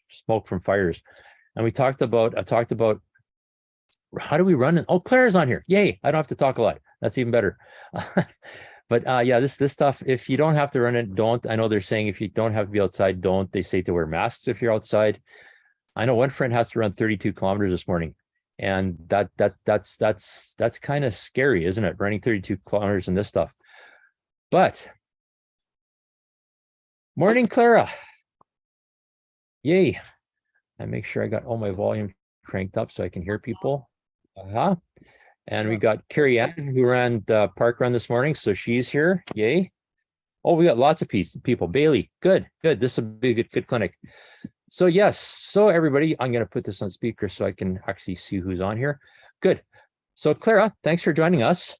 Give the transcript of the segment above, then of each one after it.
smoke from fires. And I talked about how do we run it? Oh, Clara's on here. Yay. I don't have to talk a lot. That's even better. But yeah, this stuff, if you don't have to run it, don't. I know they're saying if you don't have to be outside, don't. They say to wear masks if you're outside. I know one friend has to run 32 kilometers this morning. And that's kind of scary, isn't it? Running 32 kilometers in this stuff. But morning, Clara. Yay. I make sure I got all my volume cranked up so I can hear people. And we got Carrie Ann, who ran the park run this morning, so she's here. Yay. Oh, we got lots of people. Bailey, good. This will be a good clinic. So yes, so everybody, I'm going to put this on speaker so I can actually see who's on here. Good. So Clara, thanks for joining us.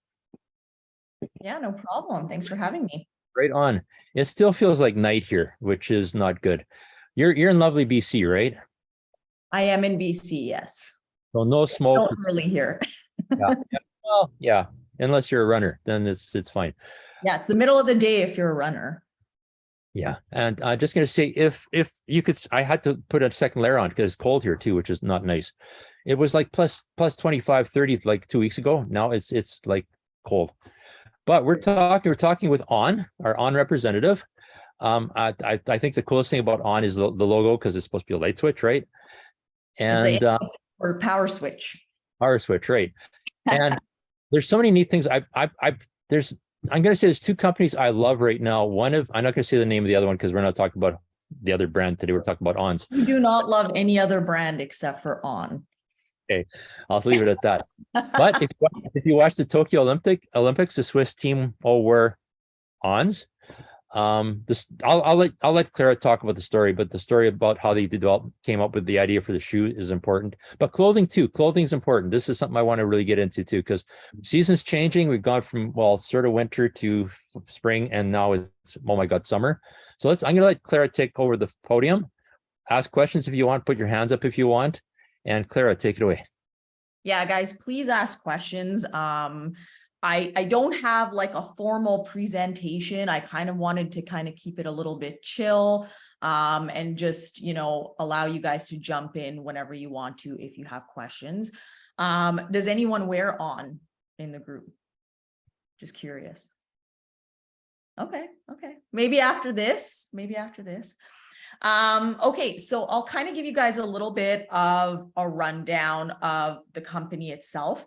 Yeah, no problem. Thanks for having me. Right on. It still feels like night here, which is not good. You're in lovely BC, right? I am in BC, yes. So no smoke. Early here. Yeah. Well, yeah. Unless you're a runner, then it's fine. Yeah, it's the middle of the day if you're a runner. Yeah, and I'm just gonna say if you could, I had to put a second layer on because it's cold here too, which is not nice. It was like plus 25, 30 like 2 weeks ago. Now it's like cold. But we're talking with our On representative. I think the coolest thing about On is the logo because it's supposed to be a light switch, right? And or power switch. Power switch, right? And there's so many neat things. I'm going to say there's two companies I love right now. I'm not going to say the name of the other one because we're not talking about the other brand today. We're talking about On's. We do not love any other brand except for On. Okay, I'll leave it at that. But if you watch the Tokyo Olympics, the Swiss team all wear On's. I'll let Clara talk about the story, but the story about how they came up with the idea for the shoe is important. But clothing too. Clothing is important. This is something I want to really get into too, because season's changing. We've gone from sort of winter to spring, and now it's summer. So I'm gonna let Clara take over the podium. Ask questions if you want. Put your hands up if you want. And Clara, take it away. Yeah, guys, please ask questions. I don't have like a formal presentation. I kind of wanted to kind of keep it a little bit chill and just, allow you guys to jump in whenever you want to, if you have questions. Does anyone wear On in the group? Just curious. Okay. Maybe after this. Okay, so I'll kind of give you guys a little bit of a rundown of the company itself.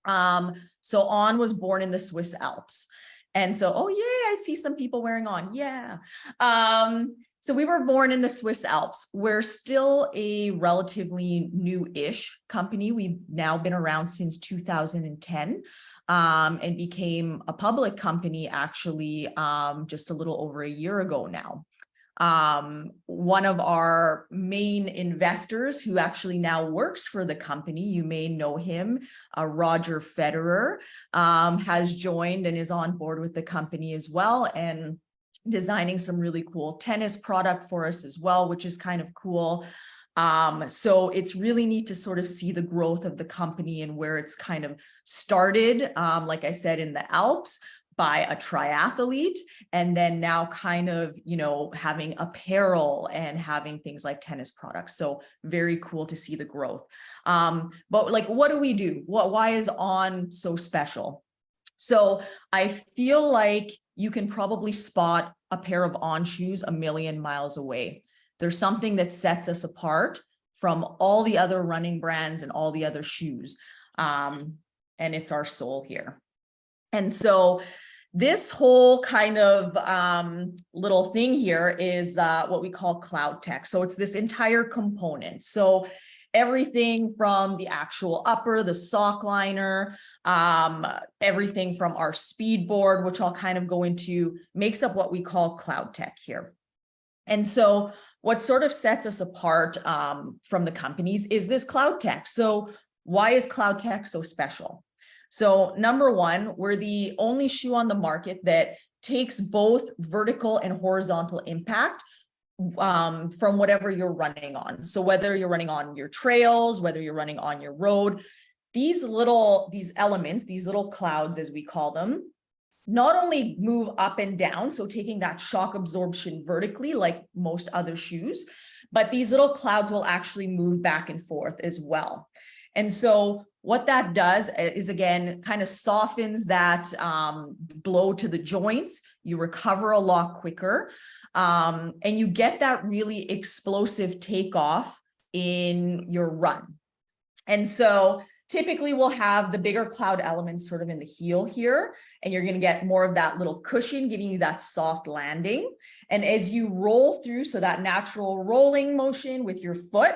So On was born in the Swiss Alps. And so, oh, yay, I see some people wearing On. Yeah. So we were born in the Swiss Alps. We're still a relatively new-ish company. We've now been around since 2010 and became a public company actually just a little over a year ago now. One of our main investors who actually now works for the company, you may know him, Roger Federer, has joined and is on board with the company as well, and designing some really cool tennis product for us as well, which is kind of cool. So it's really neat to sort of see the growth of the company and where it's kind of started, like I said, in the Alps, by a triathlete, and then now kind of, having apparel and having things like tennis products. So very cool to see the growth. But like, what do we do? Why is On so special? So I feel like you can probably spot a pair of On shoes a million miles away. There's something that sets us apart from all the other running brands and all the other shoes. And it's our soul here. And so this whole kind of little thing here is what we call cloud tech. So it's this entire component. So everything from the actual upper, the sock liner, everything from our speed board, which I'll kind of go into, makes up what we call cloud tech here. And so what sort of sets us apart from the companies is this cloud tech. So why is cloud tech so special? So number one, we're the only shoe on the market that takes both vertical and horizontal impact from whatever you're running on. So whether you're running on your trails, whether you're running on your road, these elements, these little clouds, as we call them, not only move up and down, so taking that shock absorption vertically like most other shoes, but these little clouds will actually move back and forth as well. And so what that does is, again, kind of softens that blow to the joints. You recover a lot quicker, and you get that really explosive takeoff in your run. And so typically we'll have the bigger cloud elements sort of in the heel here, and you're going to get more of that little cushion, giving you that soft landing. And as you roll through, so that natural rolling motion with your foot,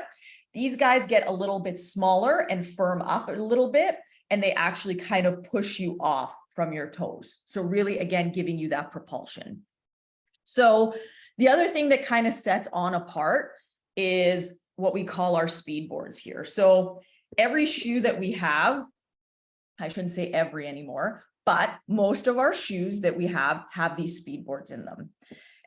these guys get a little bit smaller and firm up a little bit, and they actually kind of push you off from your toes. So really, again, giving you that propulsion. So the other thing that kind of sets On apart is what we call our speed boards here. So every shoe that we have, I shouldn't say every anymore, but most of our shoes that we have these speed boards in them.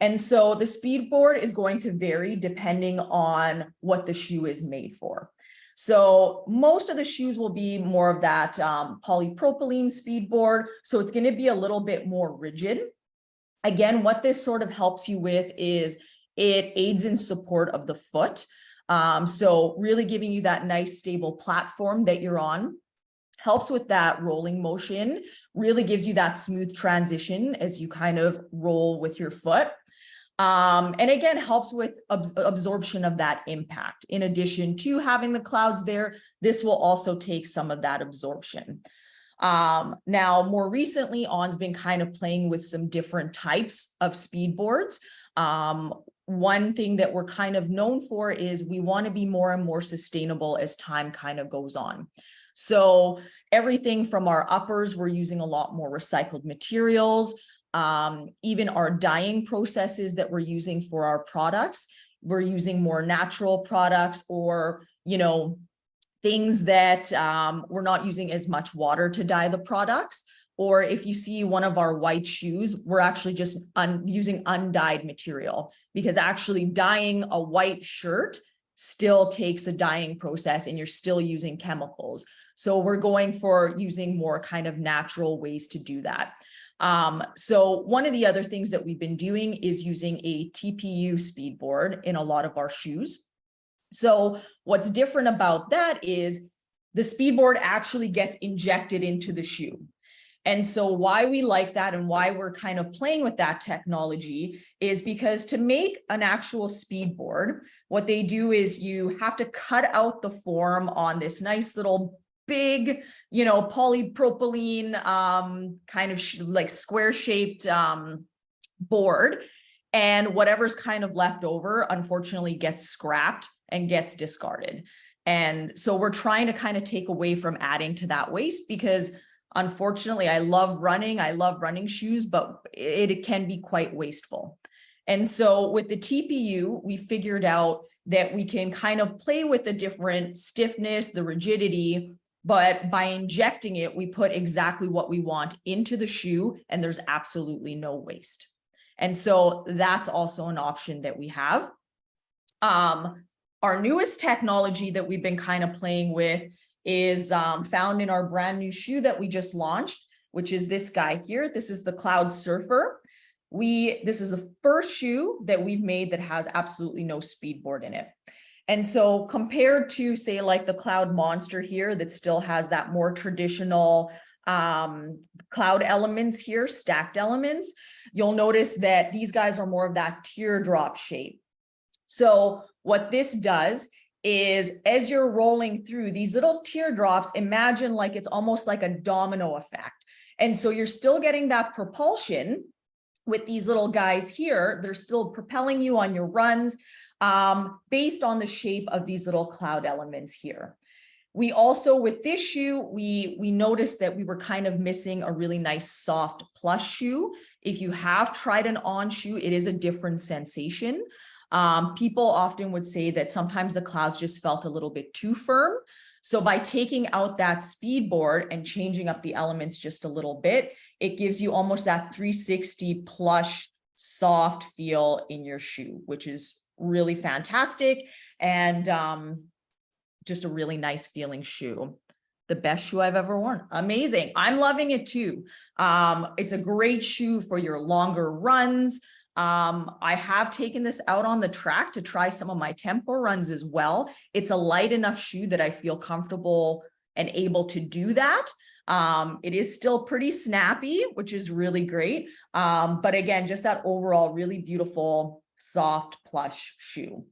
And so the speed board is going to vary depending on what the shoe is made for. So most of the shoes will be more of that polypropylene speed board. So it's going to be a little bit more rigid. Again, what this sort of helps you with is it aids in support of the foot. So really giving you that nice stable platform that you're on, helps with that rolling motion, really gives you that smooth transition as you kind of roll with your foot. And again, helps with absorption of that impact. In addition to having the clouds there, this will also take some of that absorption. Now, more recently, On's been kind of playing with some different types of speed boards. One thing that we're kind of known for is we want to be more and more sustainable as time kind of goes on. So everything from our uppers, we're using a lot more recycled materials. Even our dyeing processes that we're using for our products, we're using more natural products, or, you know, things that we're not using as much water to dye the products. Or if you see one of our white shoes, we're actually just using undyed material, because actually dyeing a white shirt still takes a dyeing process and you're still using chemicals. So we're going for using more kind of natural ways to do that. So one of the other things that we've been doing is using a TPU speed board in a lot of our shoes. So what's different about that is the speed board actually gets injected into the shoe. And so why we like that and why we're kind of playing with that technology is because to make an actual speed board, what they do is you have to cut out the form on this nice little big, you know, polypropylene kind of like square shaped board. And whatever's kind of left over, unfortunately, gets scrapped and gets discarded. And so we're trying to kind of take away from adding to that waste, because unfortunately, I love running shoes, but it can be quite wasteful. And so with the TPU, we figured out that we can kind of play with the different stiffness, the rigidity, but by injecting it, we put exactly what we want into the shoe, and there's absolutely no waste. And so that's also an option that we have. Our newest technology that we've been kind of playing with is found in our brand new shoe that we just launched, which is this guy here. This is the Cloud Surfer. This is the first shoe that we've made that has absolutely no speed board in it. And so compared to, say, like the Cloud Monster here, that still has that more traditional cloud elements here, stacked elements, you'll notice that these guys are more of that teardrop shape. So what this does is, as you're rolling through these little teardrops, imagine like it's almost like a domino effect. And so you're still getting that propulsion with these little guys here. They're still propelling you on your runs based on the shape of these little cloud elements here. We also, with this shoe, we noticed that we were kind of missing a really nice soft plush shoe. If you have tried an On shoe, it is a different sensation. People often would say that sometimes the clouds just felt a little bit too firm. So by taking out that speed board and changing up the elements just a little bit, it gives you almost that 360 plush, soft feel in your shoe, which is really fantastic. And just a really nice feeling shoe. The best shoe I've ever worn. Amazing. I'm loving it too. It's a great shoe for your longer runs. I have taken this out on the track to try some of my tempo runs as well. It's a light enough shoe that I feel comfortable and able to do that. It is still pretty snappy, which is really great. But again, just that overall really beautiful, soft plush shoe.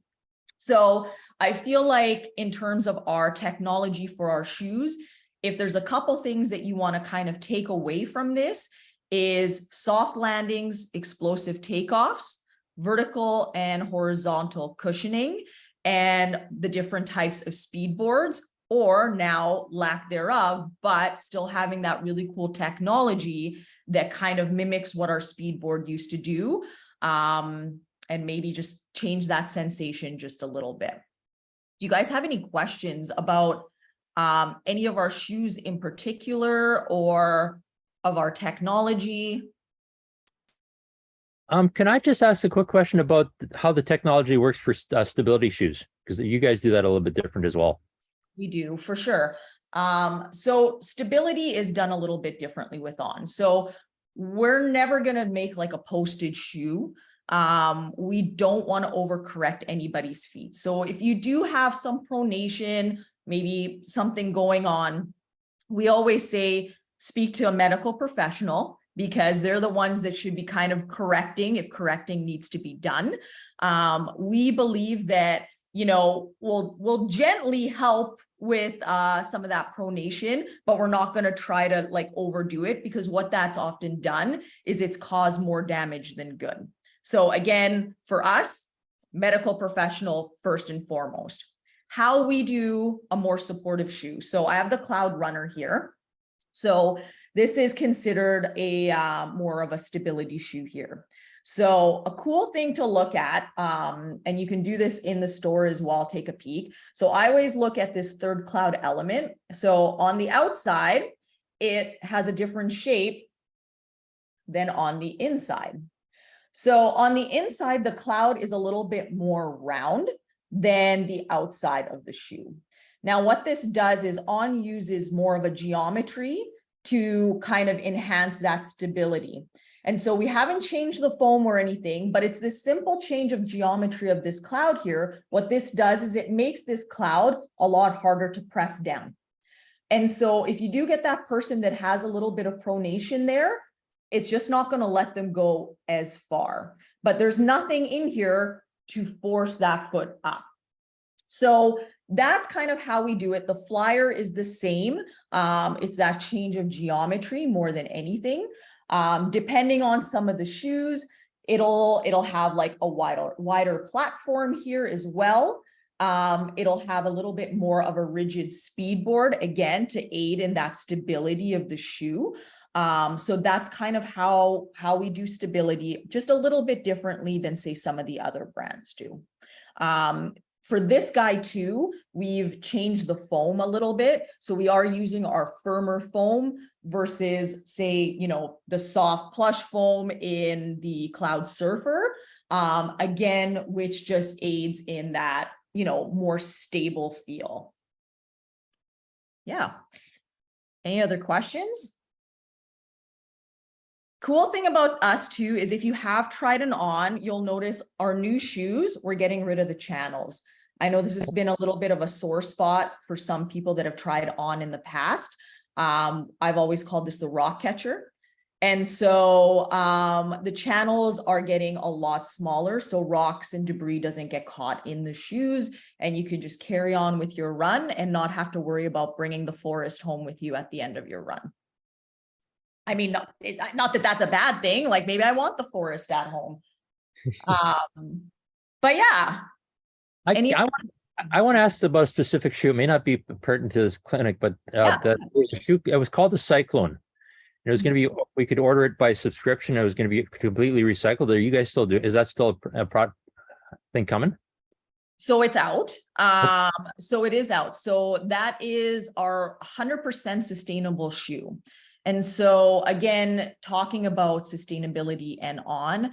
So I feel like in terms of our technology for our shoes, if there's a couple things that you want to kind of take away from this, is soft landings, explosive takeoffs, vertical and horizontal cushioning, and the different types of speed boards, or now lack thereof, but still having that really cool technology that kind of mimics what our speed board used to do, and maybe just change that sensation just a little bit. Do you guys have any questions about any of our shoes in particular, or of our technology? Can I just ask a quick question about how the technology works for stability shoes? Because you guys do that a little bit different as well. We do, for sure. So stability is done a little bit differently with On. So we're never going to make like a posted shoe. We don't want to overcorrect anybody's feet. So if you do have some pronation, maybe something going on, we always say, speak to a medical professional, because they're the ones that should be kind of correcting if correcting needs to be done. We believe that, you know, we'll gently help with some of that pronation, but we're not going to try to like overdo it, because what that's often done is it's caused more damage than good. So again, for us, medical professional first and foremost. How we do a more supportive shoe. So I have the Cloud Runner here. So this is considered a more of a stability shoe here. So a cool thing to look at, and you can do this in the store as well, take a peek. So I always look at this third cloud element. So on the outside, it has a different shape than on the inside. So on the inside, the cloud is a little bit more round than the outside of the shoe. Now, what this does is On uses more of a geometry to kind of enhance that stability. And so we haven't changed the foam or anything, but it's this simple change of geometry of this cloud here. What this does is it makes this cloud a lot harder to press down. And so if you do get that person that has a little bit of pronation there, it's just not going to let them go as far. But there's nothing in here to force that foot up. So that's kind of how we do it. The flyer is the same. It's that change of geometry more than anything. Depending on some of the shoes, it'll have like a wider platform here as well. It'll have a little bit more of a rigid speed board, again, to aid in that stability of the shoe. So that's kind of how we do stability, just a little bit differently than, say, some of the other brands do. For this guy too, we've changed the foam a little bit. So we are using our firmer foam versus, say, you know, the soft plush foam in the Cloud Surfer, again, which just aids in that, you know, more stable feel. Yeah. Any other questions? Cool thing about us too is if you have tried an On, you'll notice our new shoes, we're getting rid of the channels. I know this has been a little bit of a sore spot for some people that have tried On in the past. I've always called this the rock catcher. And so the channels are getting a lot smaller, so rocks and debris doesn't get caught in the shoes, and you can just carry on with your run and not have to worry about bringing the forest home with you at the end of your run. I mean, not that that's a bad thing. Like, maybe I want the forest at home. But yeah. I want to ask about a specific shoe. It may not be pertinent to this clinic, but the shoe, it was called the Cyclone. It was going to be, we could order it by subscription. It was going to be completely recycled. Are you guys still doing, is that still a thing coming? So it's out. So it is out. So that is our 100% sustainable shoe. And so again, talking about sustainability and On,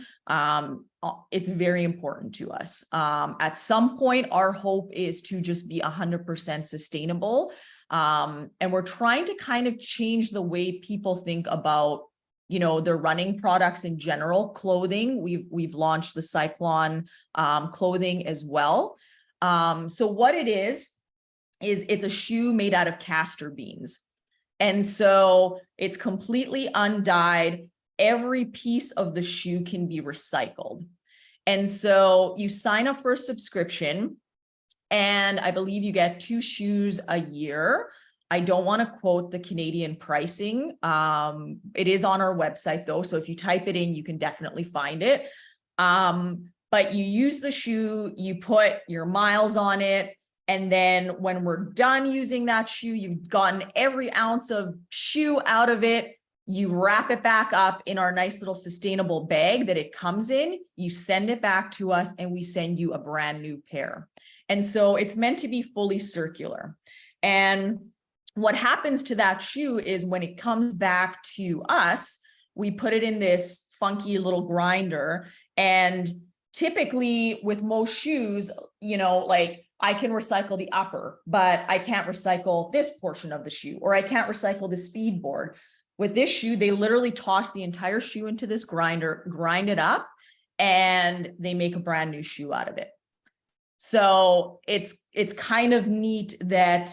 it's very important to us. At some point, our hope is to just be 100% sustainable. And we're trying to kind of change the way people think about their running products in general, clothing. We've launched the Cyclone clothing as well. So what it is it's a shoe made out of castor beans. And so it's completely undyed. Every piece of the shoe can be recycled. And so you sign up for a subscription, and I believe you get 2 shoes a year. I don't want to quote the Canadian pricing. It is on our website though. So if you type it in, you can definitely find it. But you use the shoe, you put your miles on it. And then when we're done using that shoe, you've gotten every ounce of shoe out of it. You wrap it back up in our nice little sustainable bag that it comes in. You send it back to us and we send you a brand new pair. And so it's meant to be fully circular. And what happens to that shoe is when it comes back to us, we put it in this funky little grinder. And typically with most shoes, like I can recycle the upper, but I can't recycle this portion of the shoe, or I can't recycle the speed board. With this shoe, they literally toss the entire shoe into this grinder, grind it up, and they make a brand new shoe out of it. So it's kind of neat that,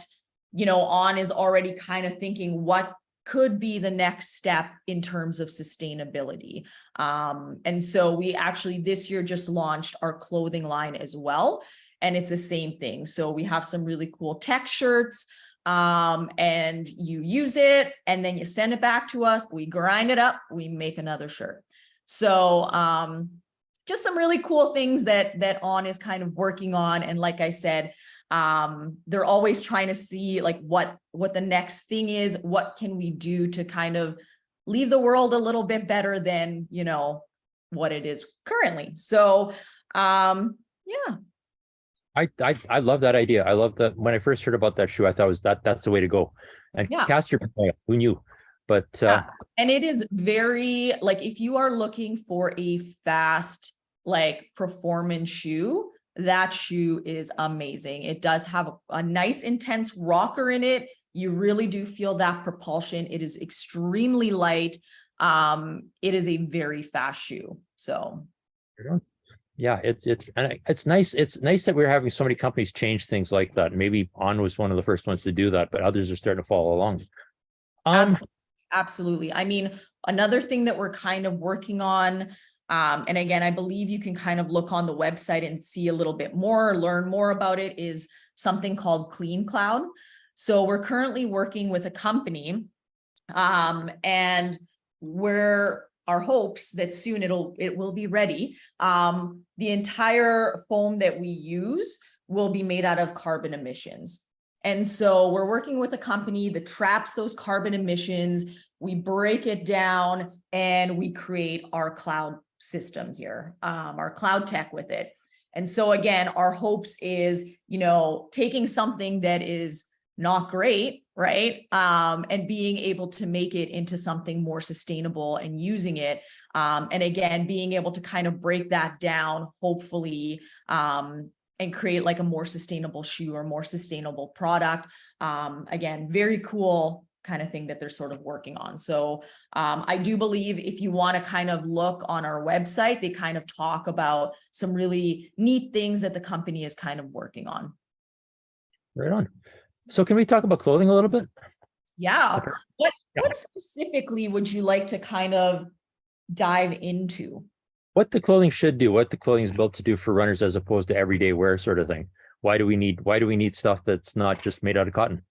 On is already kind of thinking what could be the next step in terms of sustainability. And so we actually this year just launched our clothing line as well. And it's the same thing. So we have some really cool tech shirts, and you use it and then you send it back to us. We grind it up, we make another shirt. So just some really cool things that On is kind of working on. And like I said, they're always trying to see like what the next thing is, what can we do to kind of leave the world a little bit better than, what it is currently. So yeah. I love that idea. I love that. When I first heard about that shoe, I thought that's the way to go. And Yeah. castor, who knew? But yeah. And it is very like if you are looking for a fast like performance shoe, that shoe is amazing. It does have a nice intense rocker in it. You really do feel that propulsion. It is extremely light. It is a very fast shoe. So yeah, it's nice. It's nice that we're having so many companies change things like that. Maybe On was one of the first ones to do that, but others are starting to follow along. Absolutely. I mean, another thing that we're kind of working on, and again, I believe you can kind of look on the website and see a little bit more, learn more about it, is something called Clean Cloud. So we're currently working with a company, and our hopes that soon it will be ready. The entire foam that we use will be made out of carbon emissions. And so we're working with a company that traps those carbon emissions. We break it down and we create our cloud system here, our cloud tech with it. And so again, our hopes is, taking something that is not great, right? And being able to make it into something more sustainable and using it. And again, being able to kind of break that down, hopefully, and create like a more sustainable shoe or more sustainable product. Again, very cool kind of thing that they're sort of working on. So I do believe if you want to kind of look on our website, they kind of talk about some really neat things that the company is kind of working on. Right on. So can we talk about clothing a little bit? Yeah. What specifically would you like to kind of dive into? What the clothing should do, what the clothing is built to do for runners as opposed to everyday wear sort of thing. Why do we need stuff that's not just made out of cotton?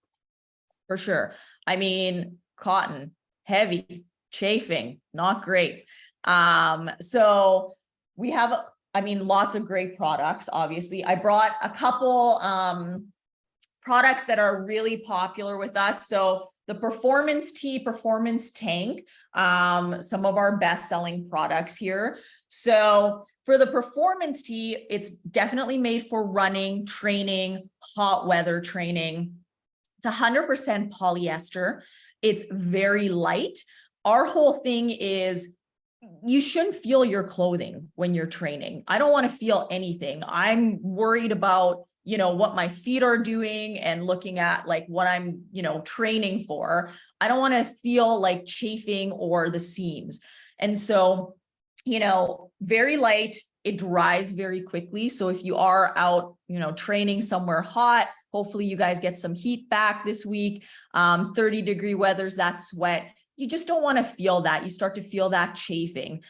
For sure. I mean, cotton, heavy, chafing, not great. So we have, lots of great products, obviously. I brought a couple products that are really popular with us. So the performance tee, performance tank, some of our best-selling products here. So for the performance tee, it's definitely made for running, training, hot weather training. It's 100% polyester. It's very light. Our whole thing is you shouldn't feel your clothing when you're training. I don't want to feel anything. I'm worried about you know, what my feet are doing and looking at like what I'm, you know, training for. I don't want to feel like chafing or the seams. And so, you know, very light, it dries very quickly. So if you are out, you know, training somewhere hot, hopefully you guys get some heat back this week. 30-degree weathers, that sweat, you just don't want to feel that. You start to feel that chafing.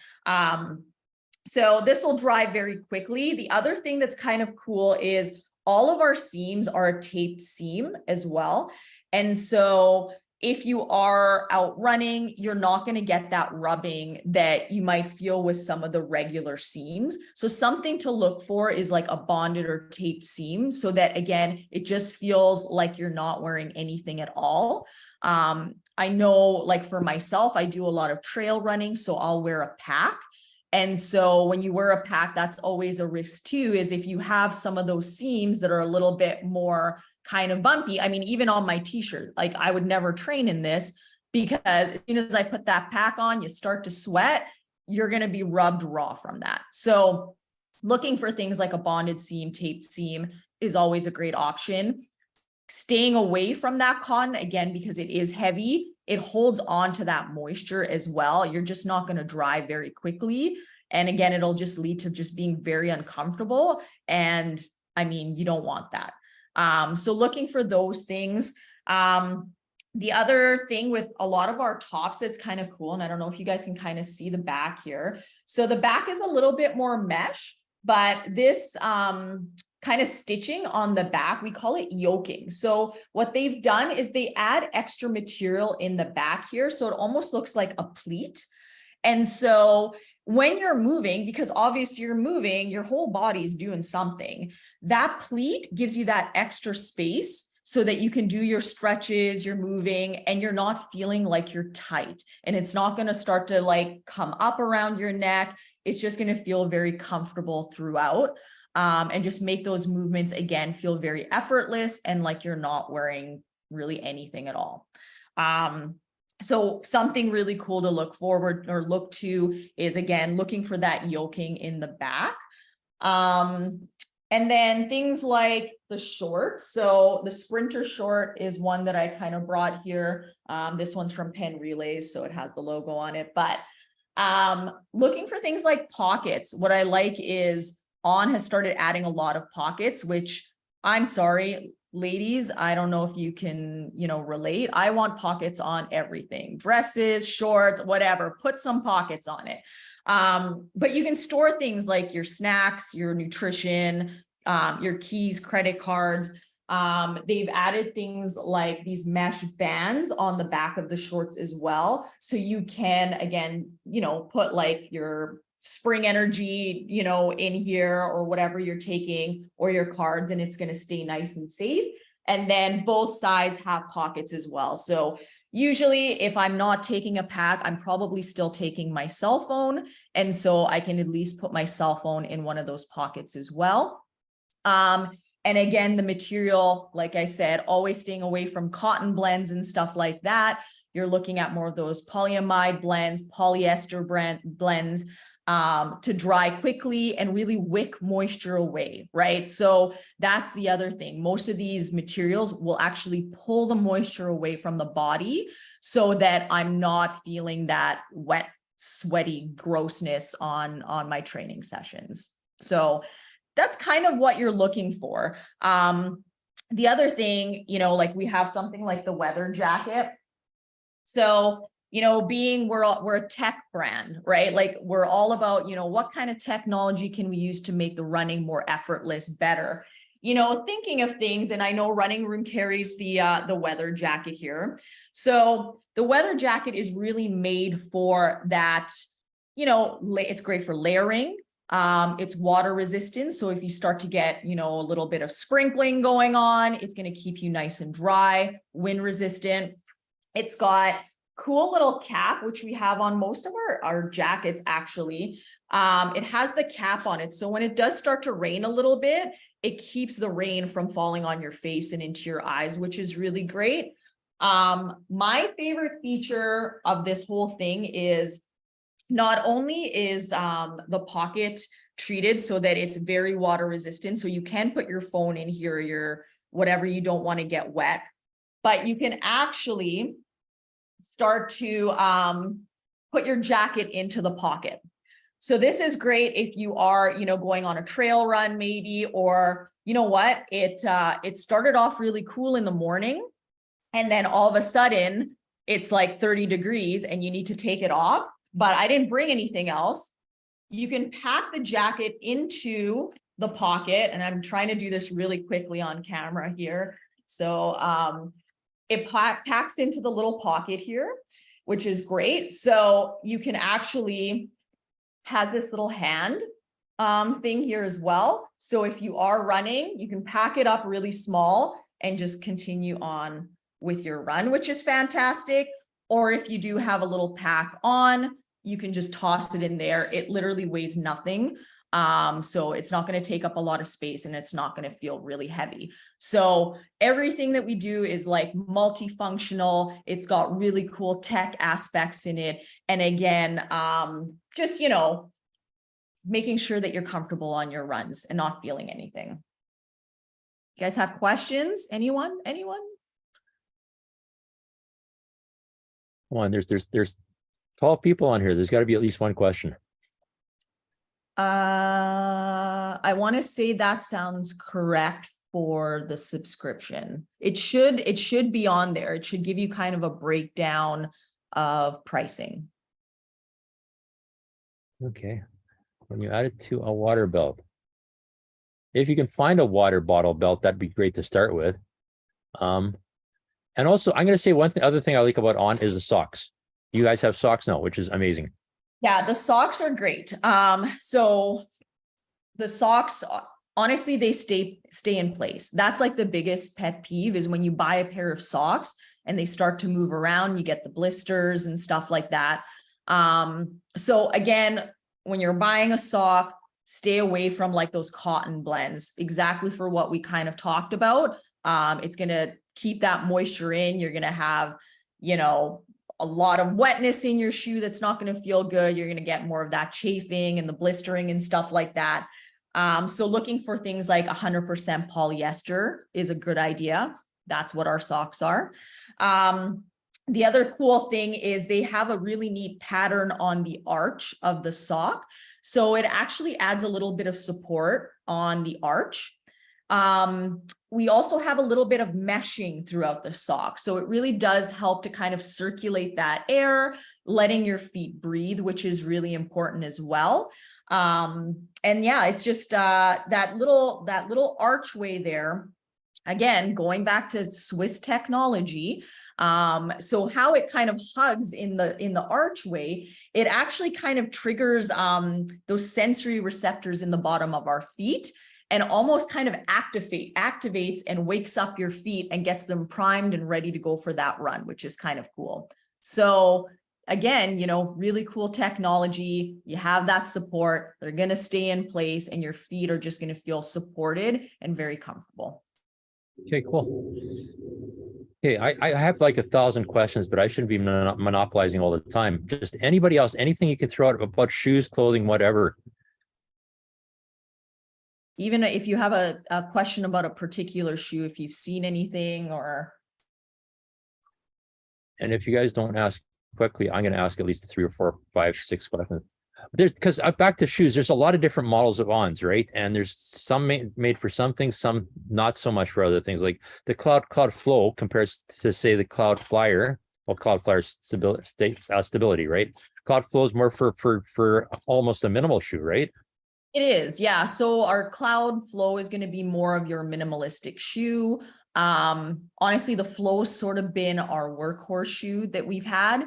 So this will dry very quickly. The other thing that's kind of cool is all of our seams are a taped seam as well. And so if you are out running, you're not going to get that rubbing that you might feel with some of the regular seams. So something to look for is like a bonded or taped seam, so that again, it just feels like you're not wearing anything at all. I know, like for myself, I do a lot of trail running, so I'll wear a pack. And so when you wear a pack, that's always a risk too, is if you have some of those seams that are a little bit more kind of bumpy. I mean, even on my t-shirt, like I would never train in this, because as soon as I put that pack on, you start to sweat, you're going to be rubbed raw from that. So looking for things like a bonded seam, taped seam is always a great option. Staying away from that cotton, again, because it is heavy, it holds on to that moisture as well. You're just not going to dry very quickly. And again, it'll just lead to just being very uncomfortable. And I mean, you don't want that. So looking for those things. The other thing with a lot of our tops that's kind of cool, and I don't know if you guys can kind of see the back here. So the back is a little bit more mesh, but this kind of stitching on the back, we call it yoking. So what they've done is they add extra material in the back here, so it almost looks like a pleat. And so when you're moving, because obviously you're moving, your whole body's doing something, that pleat gives you that extra space so that you can do your stretches, you're moving, and you're not feeling like you're tight. And it's not going to start to like come up around your neck. It's just going to feel very comfortable throughout. And just make those movements, again, feel very effortless and like you're not wearing really anything at all. So something really cool to look forward or look to is, again, looking for that yoking in the back. And then things like the shorts. So the sprinter short is one that I kind of brought here. This one's from Penn Relays, so it has the logo on it. But looking for things like pockets. What I like is On has started adding a lot of pockets, which I'm sorry, ladies, I don't know if you can, you know, relate. I want pockets on everything, dresses, shorts, whatever, put some pockets on it. But you can store things like your snacks, your nutrition, your keys, credit cards. They've added things like these mesh bands on the back of the shorts as well. So you can, again, you know, put like your spring energy, you know, in here or whatever you're taking, or your cards, and it's going to stay nice and safe. And then both sides have pockets as well. So usually if I'm not taking a pack, I'm probably still taking my cell phone. And so I can at least put my cell phone in one of those pockets as well. And again, the material, like I said, always staying away from cotton blends and stuff like that. You're looking at more of those polyamide blends, polyester blends, to dry quickly and really wick moisture away, right? So that's the other thing. Most of these materials will actually pull the moisture away from the body so that I'm not feeling that wet, sweaty grossness on my training sessions. So that's kind of what you're looking for. The other thing, you know, like we have something like the weather jacket. So, you know, we're a tech brand, right? Like we're all about, you know, what kind of technology can we use to make the running more effortless, better? You know, thinking of things, and I know Running Room carries the weather jacket here. So the weather jacket is really made for that, you know, it's great for layering. It's water resistant. So if you start to get, you know, a little bit of sprinkling going on, it's going to keep you nice and dry, wind resistant. It's got cool little cap, which we have on most of our jackets, actually. It has the cap on it. So when it does start to rain a little bit, it keeps the rain from falling on your face and into your eyes, which is really great. My favorite feature of this whole thing is not only is the pocket treated so that it's very water resistant. So you can put your phone in here, your whatever you don't want to get wet, but you can actually start to put your jacket into the pocket. So this is great if you are, going on a trail run maybe, or you know what, it started off really cool in the morning, and then all of a sudden it's like 30 degrees and you need to take it off, but I didn't bring anything else. You can pack the jacket into the pocket, and I'm trying to do this really quickly on camera here. So it packs into the little pocket here, which is great. So you can actually has this little hand thing here as well. So if you are running, you can pack it up really small and just continue on with your run, which is fantastic. Or if you do have a little pack on, you can just toss it in there. It literally weighs nothing. So it's not going to take up a lot of space, and it's not going to feel really heavy. So everything that we do is like multifunctional. It's got really cool tech aspects in it. And again, just, making sure that you're comfortable on your runs and not feeling anything. You guys have questions? Anyone? Come on, there's 12 people on here. There's got to be at least one question. I want to say that sounds correct for the subscription. It should be on there. It should give you kind of a breakdown of pricing. Okay. When you add it to a water belt, if you can find a water bottle belt, that'd be great to start with. And also, I'm going to say other thing I like about On is the socks. You guys have socks now, which is amazing. Yeah, the socks are great. So the socks, honestly, they stay in place. That's like the biggest pet peeve is when you buy a pair of socks and they start to move around, you get the blisters and stuff like that. So again, when you're buying a sock, stay away from like those cotton blends, exactly for what we kind of talked about. It's going to keep that moisture in. You're going to have, a lot of wetness in your shoe that's not going to feel good. You're going to get more of that chafing and the blistering and stuff like that. So looking for things like 100% polyester is a good idea. That's what our socks are. The other cool thing is they have a really neat pattern on the arch of the sock. So it actually adds a little bit of support on the arch. We also have a little bit of meshing throughout the sock. So it really does help to kind of circulate that air, letting your feet breathe, which is really important as well. And yeah, it's just that little archway there. Again, going back to Swiss technology. So how it kind of hugs in the archway, it actually kind of triggers those sensory receptors in the bottom of our feet, and almost kind of activates and wakes up your feet and gets them primed and ready to go for that run, which is kind of cool. So again, really cool technology. You have that support. They're going to stay in place, and your feet are just going to feel supported and very comfortable. Okay, cool. Okay, I have like 1,000 questions, but I shouldn't be monopolizing all the time. Just anybody else, anything you can throw out about shoes, clothing, whatever. Even if you have a question about a particular shoe, if you've seen anything or. And if you guys don't ask quickly, I'm going to ask at least 3 or 4, 5, 6 questions. Because back to shoes, there's a lot of different models of Ons, right? And there's some made for some things, some not so much for other things. Like the Cloud Flow compares to, say, the Cloud Flyer. Well, Cloud Flyer's stability, right? Cloud Flow is more for almost a minimal shoe, right? It is, yeah. So our Cloud Flow is going to be more of your minimalistic shoe. Honestly, the Flow's sort of been our workhorse shoe that we've had.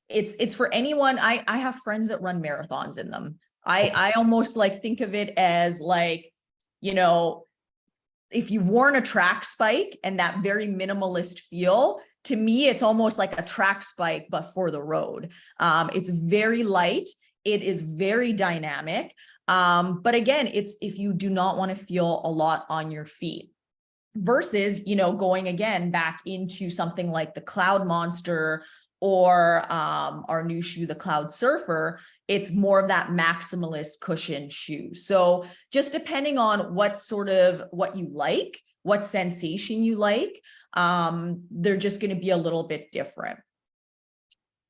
It's for anyone. I have friends that run marathons in them. I almost like think of it as like, if you've worn a track spike and that very minimalist feel, to me, it's almost like a track spike, but for the road. It's very light. It is very dynamic. But again, it's if you do not want to feel a lot on your feet versus, going again back into something like the Cloud Monster or our new shoe, the Cloud Surfer, it's more of that maximalist cushion shoe. So just depending on what you like, what sensation you like, they're just going to be a little bit different.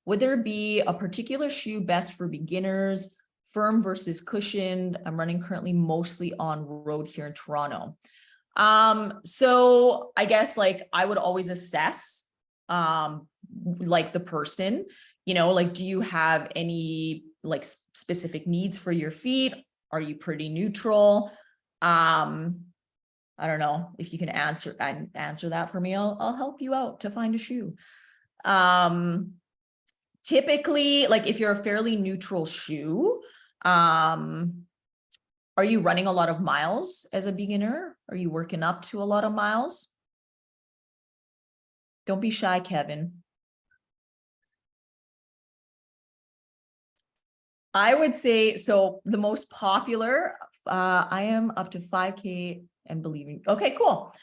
Would there be a particular shoe best for beginners, firm versus cushioned? I'm running currently mostly on road here in Toronto. So I guess like I would always assess like the person, you know, like, do you have any like specific needs for your feet? Are you pretty neutral? I don't know if you can answer that for me. I'll help you out to find a shoe. Typically, like if you're a fairly neutral shoe, are you running a lot of miles as a beginner? Are you working up to a lot of miles? Don't be shy, Kevin. I would say, so the most popular, I am up to 5K and believing. Okay, cool.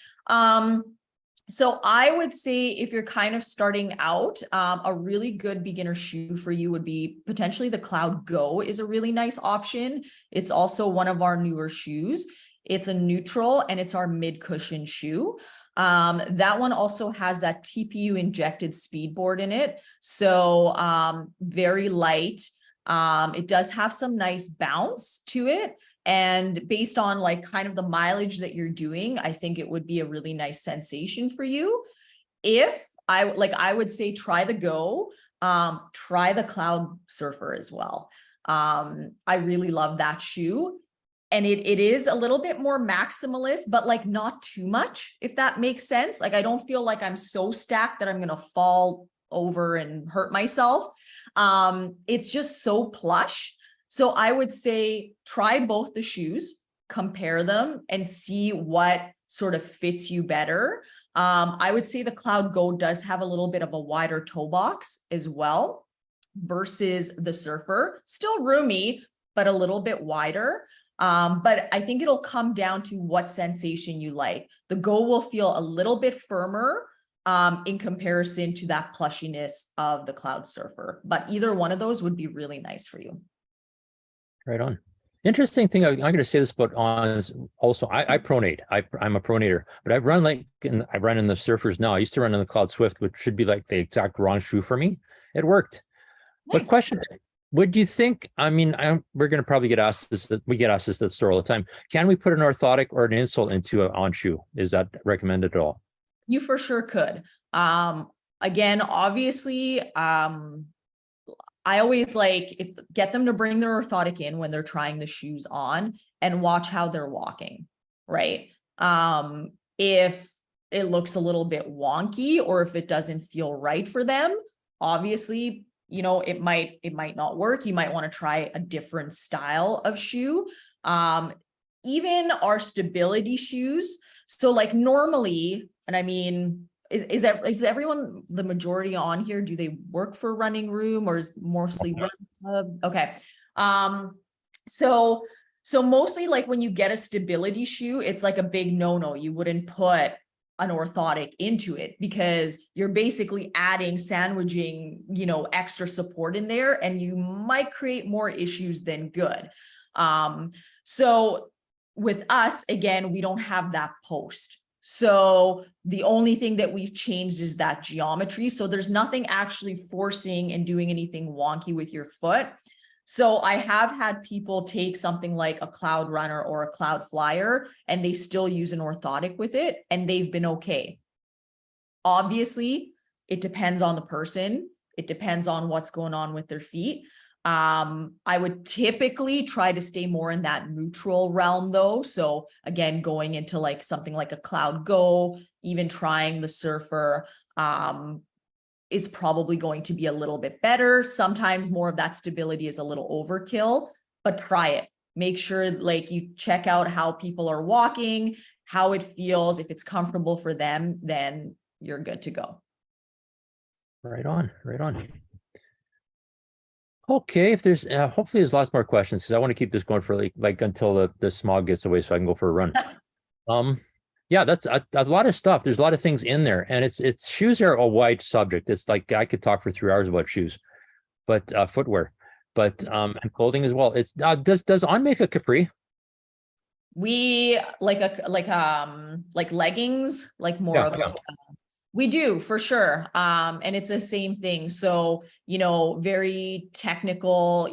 So I would say if you're kind of starting out, a really good beginner shoe for you would be potentially the Cloud Go is a really nice option. It's also one of our newer shoes. It's a neutral and it's our mid cushion shoe. That one also has that TPU injected speed board in it. So very light. It does have some nice bounce to it. And based on like kind of the mileage that you're doing, I think it would be a really nice sensation for you. If I would say try the Go, try the Cloud Surfer as well. I really love that shoe. And it is a little bit more maximalist, but like not too much, if that makes sense. Like I don't feel like I'm so stacked that I'm going to fall over and hurt myself. It's just so plush. So I would say try both the shoes, compare them and see what sort of fits you better. I would say the Cloud Go does have a little bit of a wider toe box as well versus the Surfer. Still roomy, but a little bit wider. But I think it'll come down to what sensation you like. The Go will feel a little bit firmer in comparison to that plushiness of the Cloud Surfer. But either one of those would be really nice for you. Right on. Interesting thing. I'm going to say this about ons also. I pronate. I'm a pronator, but I run I run in the Surfers now. I used to run in the Cloud Swift, which should be like the exact wrong shoe for me. It worked. Nice. But question, would you think, I mean, we're going to probably get asked this, we get asked this at the store all the time. Can we put an orthotic or an insole into an on shoe? Is that recommended at all? You for sure could. Again, obviously, I always get them to bring their orthotic in when they're trying the shoes on and watch how they're walking, right? If it looks a little bit wonky or if it doesn't feel right for them, obviously, you know, it might not work. You might want to try a different style of shoe. Even our stability shoes. So like normally, and I mean, is everyone, the majority on here, do they work for Running Room or is mostly Run Club? Okay. So mostly like when you get a stability shoe, it's like a big no-no. You wouldn't put an orthotic into it because you're basically sandwiching, you know, extra support in there and you might create more issues than good. So with us, again, we don't have that post. So the only thing that we've changed is that geometry. So there's nothing actually forcing and doing anything wonky with your foot. So I have had people take something like a Cloud Runner or a Cloud Flyer and they still use an orthotic with it and they've been okay. Obviously, it depends on the person. It depends on what's going on with their feet. I would typically try to stay more in that neutral realm though. So again, going into like something like a Cloud Go, even trying the Surfer, is probably going to be a little bit better. Sometimes more of that stability is a little overkill, but try it. Make sure like you check out how people are walking, how it feels. If it's comfortable for them, then you're good to go. Right on, right on. Okay, if there's hopefully there's lots more questions because I want to keep this going for like until the smog gets away so I can go for a run. yeah, that's a lot of stuff. There's a lot of things in there, and it's shoes are a wide subject. It's like I could talk for 3 hours about shoes, but footwear, but and clothing as well. It's does On make a capri? We like leggings, like more Yeah, of yeah. like we do for sure. And it's the same thing. So, very technical,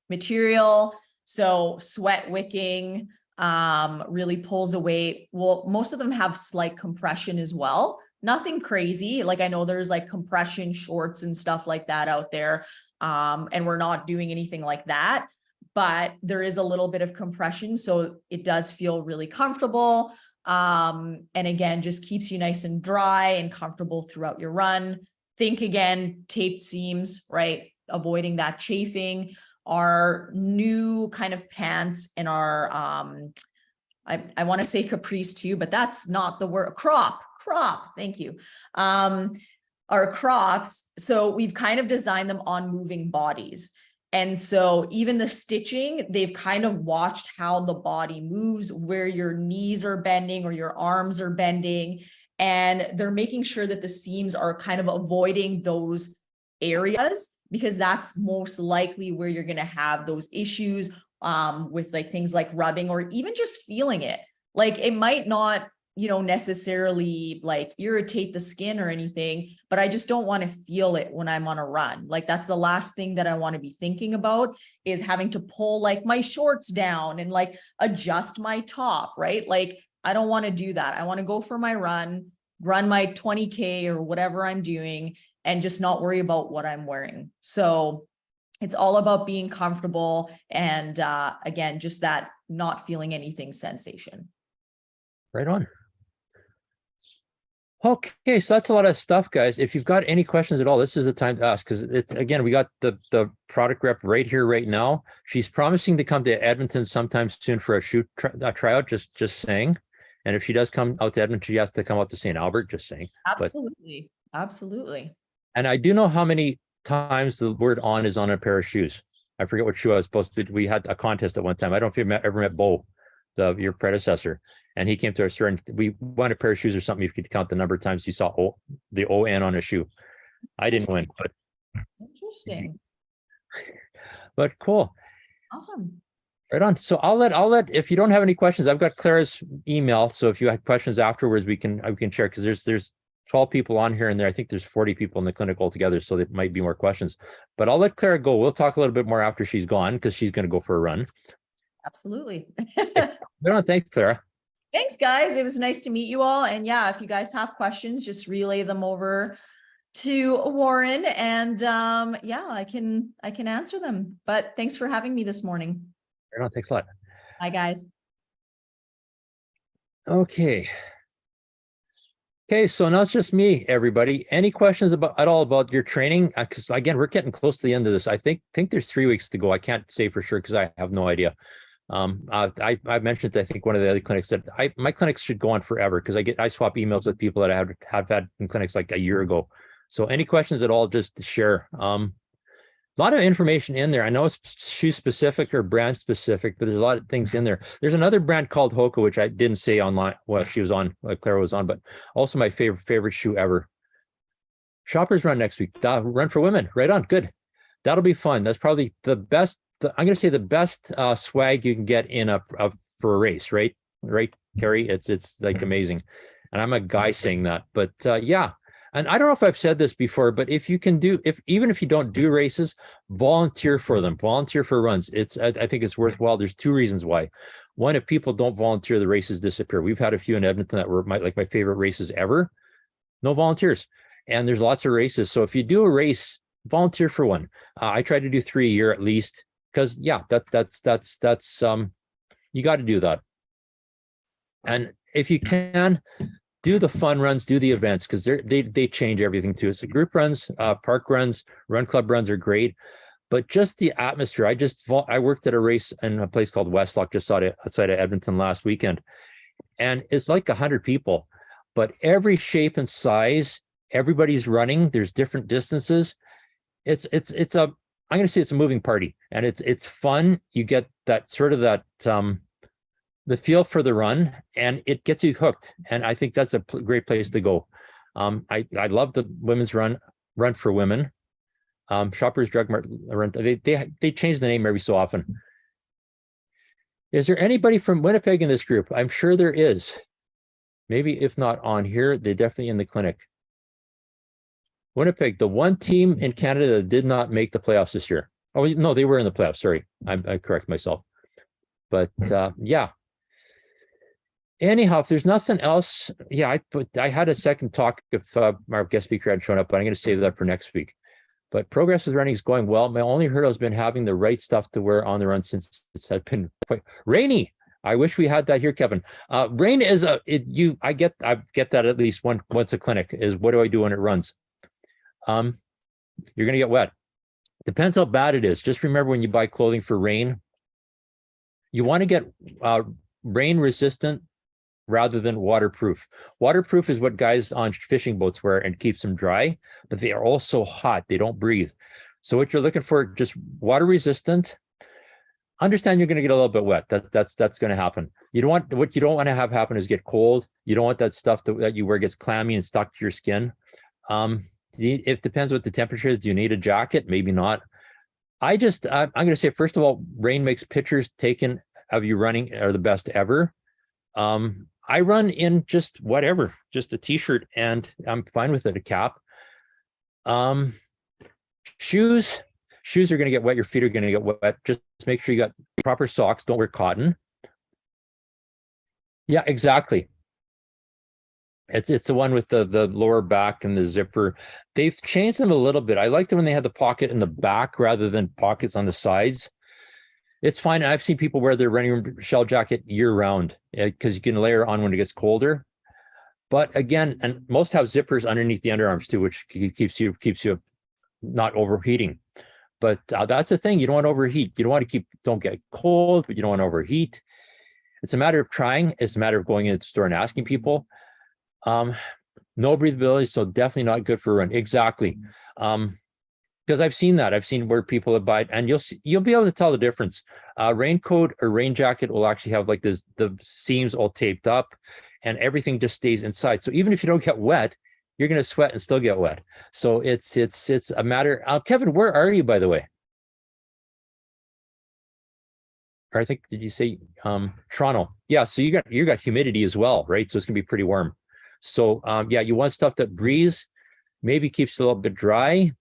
material. So sweat wicking, really pulls away. Well, most of them have slight compression as well. Nothing crazy. Like I know there's like compression shorts and stuff like that out there. And we're not doing anything like that, but there is a little bit of compression. So it does feel really comfortable. And again, just keeps you nice and dry and comfortable throughout your run. Think again, taped seams, right? Avoiding that chafing. Our new kind of pants and our, I want to say capris too, but that's not the word. Crop. Thank you. Our crops. So we've kind of designed them on moving bodies. And so even the stitching, they've kind of watched how the body moves, where your knees are bending or your arms are bending. And they're making sure that the seams are kind of avoiding those areas, because that's most likely where you're going to have those issues with like things like rubbing or even just feeling it. Like it might not, necessarily like irritate the skin or anything, but I just don't want to feel it when I'm on a run. Like that's the last thing that I want to be thinking about, is having to pull like my shorts down and like adjust my top, right? Like I don't want to do that. I want to go for my run my 20K or whatever I'm doing, and just not worry about what I'm wearing. So it's all about being comfortable. And again, just that not feeling anything sensation. Right on. Okay, so that's a lot of stuff, guys. If you've got any questions at all, this is the time to ask, because it's, again, we got the product rep right here, right now. She's promising to come to Edmonton sometime soon for a shoot tryout, just saying. And if she does come out to Edmonton, she has to come out to St. Albert, just saying. Absolutely. Absolutely. And I do know how many times the word "on" is on a pair of shoes. I forget what shoe I was supposed to. We had a contest at one time. I don't know if you ever met Bo, your predecessor. And he came to our store and we won a pair of shoes or something. You could count the number of times you saw the ON on a shoe. I didn't win, but interesting. But cool. Awesome. Right on. So I'll let if you don't have any questions, I've got Clara's email. So if you have questions afterwards, we can share, because there's 12 people on here and there. I think there's 40 people in the clinic altogether. So there might be more questions. But I'll let Clara go. We'll talk a little bit more after she's gone, because she's going to go for a run. Absolutely. Right on. Thanks, Clara. Thanks, guys. It was nice to meet you all. And yeah, if you guys have questions, just relay them over to Warren, and yeah, I can answer them. But thanks for having me this morning. Right on. Thanks a lot. Bye, guys. Okay. Okay, so now it's just me, everybody. Any questions at all about your training? Because again, we're getting close to the end of this. I think there's 3 weeks to go. I can't say for sure because I have no idea. I mentioned, I think one of the other clinics that my clinics should go on forever, because I swap emails with people that I have had in clinics like a year ago. So any questions at all, just to share. A lot of information in there. I know it's shoe specific or brand specific, but there's a lot of things in there. There's another brand called Hoka, which I didn't say online. Well, she was on, Clara was on, but also my favorite shoe ever. Shoppers Run next week. Run for women. Right on. Good. That'll be fun. That's probably the best. I'm going to say the best swag you can get for a race, right? Right, Carrie? It's like amazing. And I'm a guy saying that, but yeah. And I don't know if I've said this before, but if you can even if you don't do races, volunteer for them, volunteer for runs. I think it's worthwhile. There's 2 reasons why. One, if people don't volunteer, the races disappear. We've had a few in Edmonton that were my favorite races ever. No volunteers. And there's lots of races. So if you do a race, volunteer for one. I try to do 3 a year at least. Because yeah, that's you got to do that. And if you can, do the fun runs, do the events, because they change everything too. So group runs, park runs, run club runs are great, but just the atmosphere. I worked at a race in a place called Westlock just outside of Edmonton last weekend, and it's like 100 people, but every shape and size, everybody's running. There's different distances. I'm going to say it's a moving party, and it's fun. You get that sort of that the feel for the run, and it gets you hooked. And I think that's a great place to go. I love the women's run for women. Shoppers Drug Mart, they change the name every so often. Is there anybody from Winnipeg in this group? I'm sure there is. Maybe if not on here, they're definitely in the clinic. Winnipeg, the one team in Canada that did not make the playoffs this year. Oh, no, they were in the playoffs. Sorry, I correct myself. But yeah. Anyhow, if there's nothing else, yeah, I had a second talk if our guest speaker had shown up, but I'm going to save that for next week. But progress with running is going well. My only hurdle has been having the right stuff to wear on the run since it's been quite rainy. I wish we had that here, Kevin. Rain is I get that at least once a clinic is what do I do when it runs? You're going to get wet. Depends how bad it is. Just remember when you buy clothing for rain, you want to get rain resistant rather than waterproof. Waterproof is what guys on fishing boats wear and keeps them dry, but they are also hot. They don't breathe. So what you're looking for, just water resistant. Understand you're going to get a little bit wet. That's going to happen. What you don't want to have happen is get cold. You don't want that stuff that you wear gets clammy and stuck to your skin. It depends what the temperature is. Do you need a jacket? Maybe not. I'm going to say, first of all, rain makes pictures taken of you running are the best ever. I run in just whatever, just a t-shirt, and I'm fine with it, a cap. Shoes are going to get wet. Your feet are going to get wet. Just make sure you got proper socks. Don't wear cotton. Yeah, exactly. It's the one with the lower back and the zipper. They've changed them a little bit. I liked it when they had the pocket in the back rather than pockets on the sides. It's fine. I've seen people wear their running shell jacket year round because you can layer on when it gets colder. But again, and most have zippers underneath the underarms too, which keeps you not overheating. But that's the thing. You don't want to overheat. You don't get cold, but you don't want to overheat. It's a matter of trying. It's a matter of going into the store and asking people. No breathability, so definitely not good for a run. Exactly. Because I've seen that. I've seen where people have bought, and you'll be able to tell the difference. Raincoat or rain jacket will actually have like this, the seams all taped up and everything just stays inside. So even if you don't get wet, you're going to sweat and still get wet. So it's a matter. Kevin, where are you, by the way? Or I think, did you say Toronto? Yeah. So you got humidity as well, right? So it's going to be pretty warm. So yeah, you want stuff that breathes, maybe keeps it a little bit dry.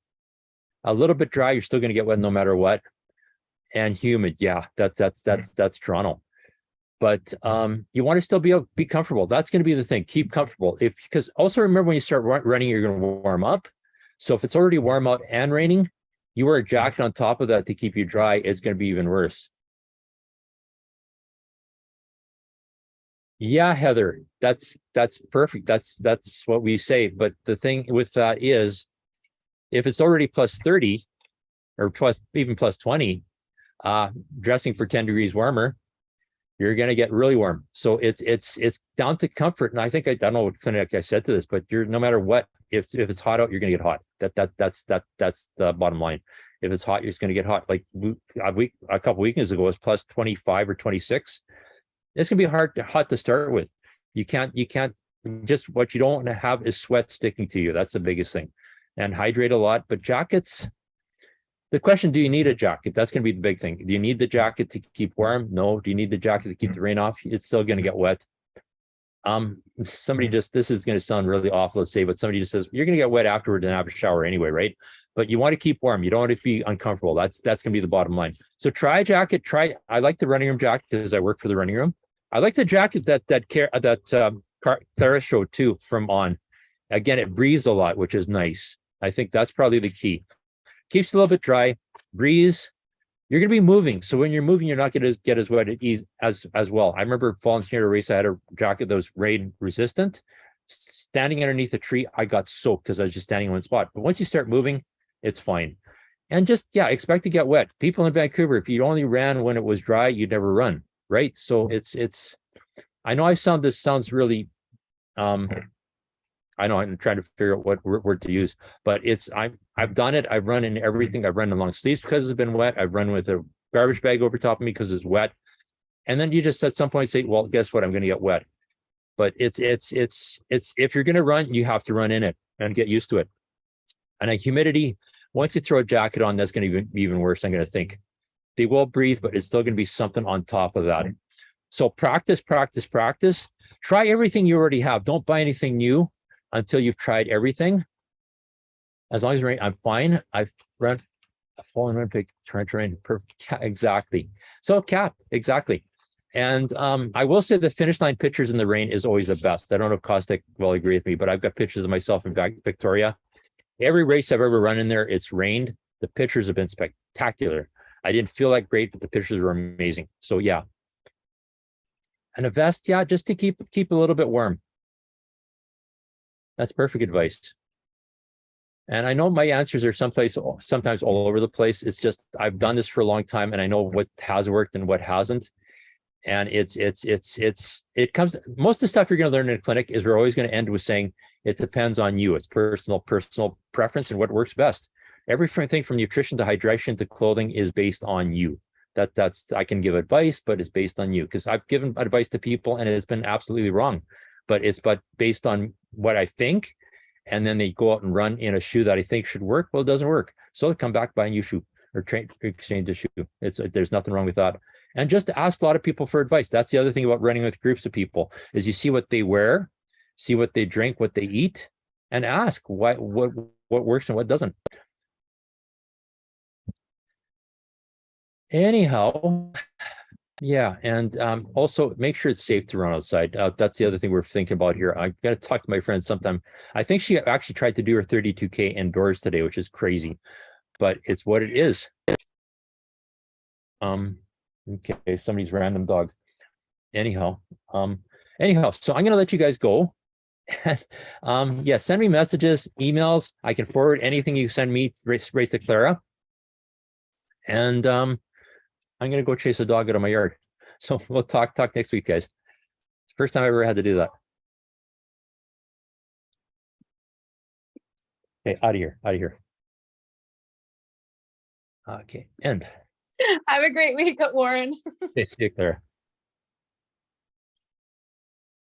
A little bit dry, you're still going to get wet no matter what. And humid, yeah, that's Toronto. But you want to still be comfortable. That's going to be the thing. Keep comfortable. Because also remember when you start running, you're going to warm up. So if it's already warm out and raining, you wear a jacket on top of that to keep you dry, it's going to be even worse. Yeah, Heather, that's perfect. That's what we say. But the thing with that is, if it's already plus 30 or even plus 20, dressing for 10 degrees warmer, you're going to get really warm. So it's down to comfort. And I think I don't know what clinic I said to this, but no matter what, if it's hot out, you're going to get hot. That's the bottom line. If it's hot, you're just going to get hot. Like a couple weekends ago, it was plus 25 or 26. It's going to be hot to start with. You can't just, what you don't want to have is sweat sticking to you. That's the biggest thing. And hydrate a lot. But jackets, the question, do you need a jacket? That's going to be the big thing. Do you need the jacket to keep warm? No. Do you need the jacket to keep the rain off? It's still going to get wet. This is going to sound really awful to say, but somebody just says, you're going to get wet afterward and have a shower anyway, right? But you want to keep warm. You don't want to be uncomfortable. That's going to be the bottom line. So try a jacket. I like the running room jacket because I work for the running room. I like the jacket that Clara showed too from On. Again, it breathes a lot, which is nice. I think that's probably the key. Keeps a little bit dry, breathes. You're going to be moving. So when you're moving, you're not going to get as wet as well. I remember volunteering a race. I had a jacket that was rain resistant. Standing underneath a tree, I got soaked because I was just standing in one spot. But once you start moving, it's fine. And just, yeah, expect to get wet. People in Vancouver, if you only ran when it was dry, you'd never run, right? So it's, I know this sounds really, I know I'm trying to figure out what word to use, but I've done it. I've run in everything. I've run in long sleeves because it's been wet. I've run with a garbage bag over top of me because it's wet. And then you just at some point say, well, guess what? I'm going to get wet. But it's if you're going to run, you have to run in it and get used to it. And a humidity, once you throw a jacket on, that's going to be even worse. I'm going to think they will breathe, but it's still going to be something on top of that. So practice, practice, practice. Try everything you already have. Don't buy anything new until you've tried everything. As long as I'm fine. I've run a fallen Olympic terrain. Exactly. So cap, exactly. And I will say the finish line pictures in the rain is always the best. I don't know if Caustic will agree with me, but I've got pictures of myself in Victoria. Every race I've ever run in there, it's rained. The pictures have been spectacular. I didn't feel that great, but the pictures were amazing. So yeah. And a vest, yeah, just to keep a little bit warm. That's perfect advice. And I know my answers are sometimes all over the place. It's just I've done this for a long time, and I know what has worked and what hasn't. And it comes, most of the stuff you're going to learn in a clinic is we're always going to end with saying it depends on you. It's personal preference and what works best. Everything from nutrition to hydration to clothing is based on you. That's I can give advice, but it's based on you, because I've given advice to people and it's been absolutely wrong, but based on what I think. And then they go out and run in a shoe that I think should work. Well, it doesn't work. So come back, buy a new shoe or exchange a shoe. There's nothing wrong with that. And just ask a lot of people for advice. That's the other thing about running with groups of people is you see what they wear, see what they drink, what they eat, and ask what works and what doesn't. Anyhow, yeah, and also make sure it's safe to run outside. That's the other thing we're thinking about here. I'm going to talk to my friend sometime. I think she actually tried to do her 32K indoors today, which is crazy, but it's what it is. Okay, somebody's random dog. Anyhow, so I'm gonna let you guys go. Yeah, send me messages, emails. I can forward anything you send me right to Clara. And I'm gonna go chase a dog out of my yard. So we'll talk next week, guys. First time I ever had to do that. Okay, out of here. Okay, end. Have a great week, Warren. Okay, see you, Clara.